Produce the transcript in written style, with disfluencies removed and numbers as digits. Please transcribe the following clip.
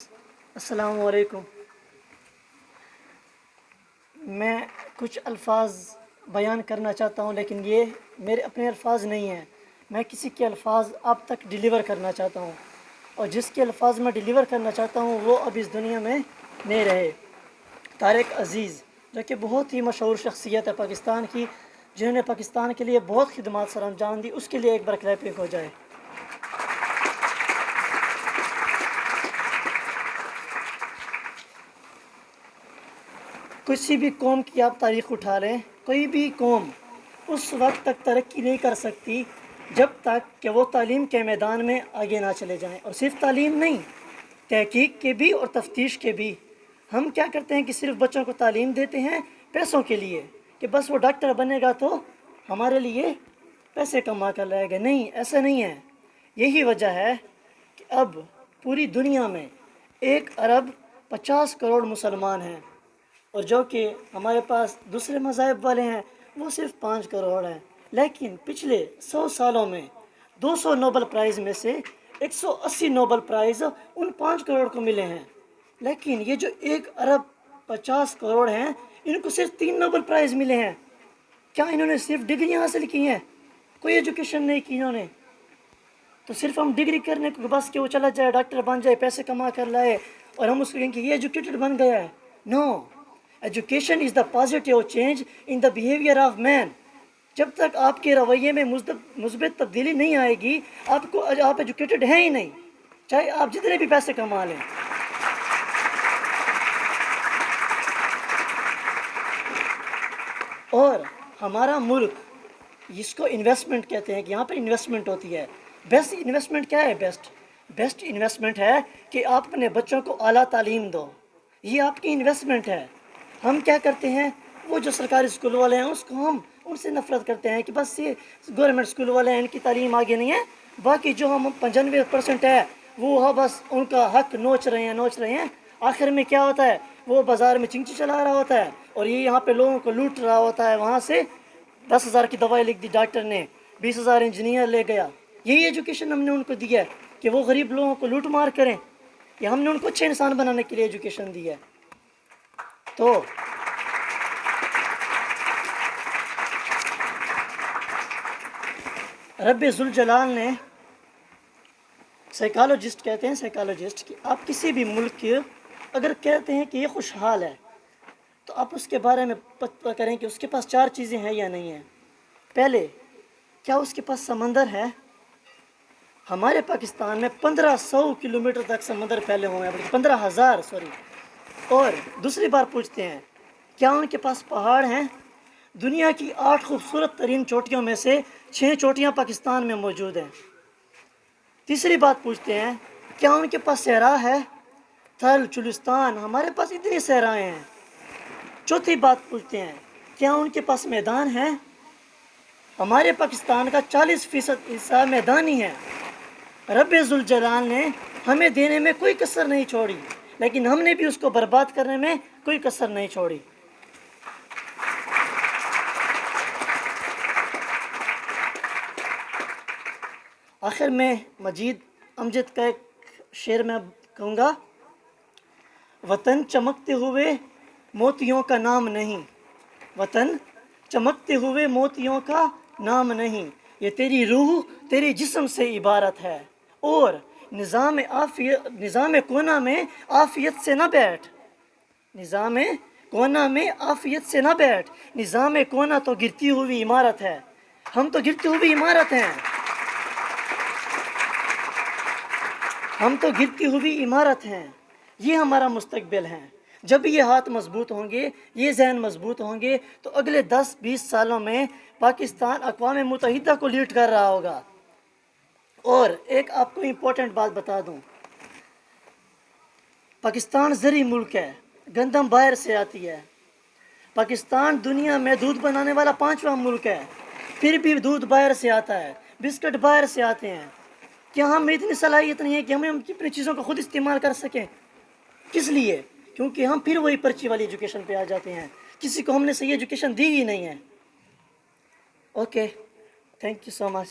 السلام علیکم۔ میں کچھ الفاظ بیان کرنا چاہتا ہوں، لیکن یہ میرے اپنے الفاظ نہیں ہیں۔ میں کسی کے الفاظ آپ تک ڈیلیور کرنا چاہتا ہوں، اور جس کے الفاظ میں ڈیلیور کرنا چاہتا ہوں وہ اب اس دنیا میں نہیں رہے۔ طارق عزیز، جو کہ بہت ہی مشہور شخصیت ہے پاکستان کی، جنہوں نے پاکستان کے لیے بہت خدمات سر انجام دی، اس کے لیے ایک بار کلیپنگ ہو جائے۔ کسی بھی قوم کی آپ تاریخ اٹھا لیں، کوئی بھی قوم اس وقت تک ترقی نہیں کر سکتی جب تک کہ وہ تعلیم کے میدان میں آگے نہ چلے جائیں، اور صرف تعلیم نہیں، تحقیق کے بھی اور تفتیش کے بھی۔ ہم کیا کرتے ہیں کہ صرف بچوں کو تعلیم دیتے ہیں پیسوں کے لیے، کہ بس وہ ڈاکٹر بنے گا تو ہمارے لیے پیسے کما کر لائے گا۔ نہیں، ایسا نہیں ہے۔ یہی وجہ ہے کہ اب پوری دنیا میں 1 ارب 50 کروڑ مسلمان ہیں، اور جو کہ ہمارے پاس دوسرے مذاہب والے ہیں وہ صرف 5 کروڑ ہیں۔ لیکن پچھلے 100 سالوں میں 200 نوبل پرائز میں سے 180 نوبل پرائز ان 5 کروڑ کو ملے ہیں۔ لیکن یہ جو 1 ارب 50 کروڑ ہیں، ان کو صرف 3 نوبل پرائز ملے ہیں۔ کیا انہوں نے صرف ڈگریاں حاصل کی ہیں؟ کوئی ایجوکیشن نہیں کی انہوں نے؟ تو صرف ہم ڈگری کرنے کو بس کہ وہ چلا جائے، ڈاکٹر بن جائے، پیسے کما کر لائے، اور ہم اس کو کہیں کہ یہ ایجوکیٹڈ بن گیا ہے۔ No, education is the positive change in the behaviour of man. جب تک آپ کے رویے میں مثبت تبدیلی نہیں آئے گی، آپ ایجوکیٹڈ ہیں ہی نہیں، چاہے آپ جتنے بھی پیسے کما لیں۔ اور ہمارا ملک، جس کو انویسٹمنٹ کہتے ہیں کہ یہاں پر انویسٹمنٹ ہوتی ہے، بیسٹ انویسٹمنٹ کیا ہے؟ بیسٹ انویسٹمنٹ ہے کہ آپ اپنے بچوں کو اعلیٰ تعلیم دو، یہ آپ کی انویسٹمنٹ ہے۔ ہم کیا کرتے ہیں، وہ جو سرکاری اسکول والے ہیں اس کو ہم ان سے نفرت کرتے ہیں کہ بس یہ گورنمنٹ اسکول والے ہیں، ان کی تعلیم آگے نہیں ہے، باقی جو ہم 95% ہے وہ بس ان کا حق نوچ رہے ہیں۔ آخر میں کیا ہوتا ہے، وہ بازار میں چنگچی چلا رہا ہوتا ہے، اور یہ یہاں پہ لوگوں کو لوٹ رہا ہوتا ہے۔ وہاں سے 10,000 کی دوائی لکھ دی ڈاکٹر نے، 20,000 انجینئر لے گیا۔ یہی ایجوکیشن ہم نے ان کو دی ہے کہ وہ غریب لوگوں کو لوٹ مار کریں، یا ہم نے ان کو اچھے انسان بنانے کے لیے ایجوکیشن دی ہے؟ تو رب ذوالجلال نے، سائیکالوجسٹ کہتے ہیں، سائیکالوجسٹ کہ آپ کسی بھی ملک کے اگر کہتے ہیں کہ یہ خوشحال ہے، تو آپ اس کے بارے میں پتہ کریں کہ اس کے پاس 4 چیزیں ہیں یا نہیں ہیں۔ پہلے، کیا اس کے پاس سمندر ہے؟ ہمارے پاکستان میں 1500 کلومیٹر تک سمندر پھیلے ہوئے ہیں، 15,000 سوری۔ اور دوسری بار پوچھتے ہیں، کیا ان کے پاس پہاڑ ہیں؟ دنیا کی 8 خوبصورت ترین چوٹیوں میں سے 6 چوٹیاں پاکستان میں موجود ہیں۔ تیسری بات پوچھتے ہیں، کیا ان کے پاس صحرا ہے؟ تھل، چولستان، ہمارے پاس اتنی صحرائیں ہیں۔ چوتھی بات پوچھتے ہیں، کیا ان کے پاس میدان ہے؟ ہمارے پاکستان کا 40% حصہ میدانی ہے۔ رب ذوالجلال نے ہمیں دینے میں کوئی کسر نہیں چھوڑی، لیکن ہم نے بھی اس کو برباد کرنے میں کوئی کسر نہیں چھوڑی۔ آخر میں مجید امجد کا ایک شعر میں کہوں گا، وطن چمکتے ہوئے موتیوں کا نام نہیں، وطن چمکتے ہوئے موتیوں کا نام نہیں، یہ تیری روح تیرے جسم سے عبارت ہے، اور نظام کونا میں عافیت سے نہ بیٹھ، نظام کونا میں عافیت سے نہ بیٹھ، نظام کونا تو گرتی ہوئی عمارت ہے۔ ہم تو گرتی ہوئی عمارت ہیں، ہم تو گرتی ہوئی عمارت ہیں، یہ ہمارا مستقبل ہے۔ جب یہ ہاتھ مضبوط ہوں گے، یہ ذہن مضبوط ہوں گے، تو اگلے 10-20 سالوں میں پاکستان اقوام متحدہ کو لیڈ کر رہا ہوگا۔ اور ایک آپ کو امپورٹنٹ بات بتا دوں، پاکستان زرعی ملک ہے، گندم باہر سے آتی ہے۔ پاکستان دنیا میں دودھ بنانے والا 5واں ملک ہے، پھر بھی دودھ باہر سے آتا ہے، بسکٹ باہر سے آتے ہیں۔ کیا ہم میں اتنی صلاحیت نہیں ہے کہ ہم اپنی چیزوں کو خود استعمال کر سکیں؟ کس لیے؟ کیونکہ ہم پھر وہی پرچی والی ایجوکیشن پہ آ جاتے ہیں، کسی کو ہم نے صحیح ایجوکیشن دی ہی نہیں ہے۔ Okay, thank you so much.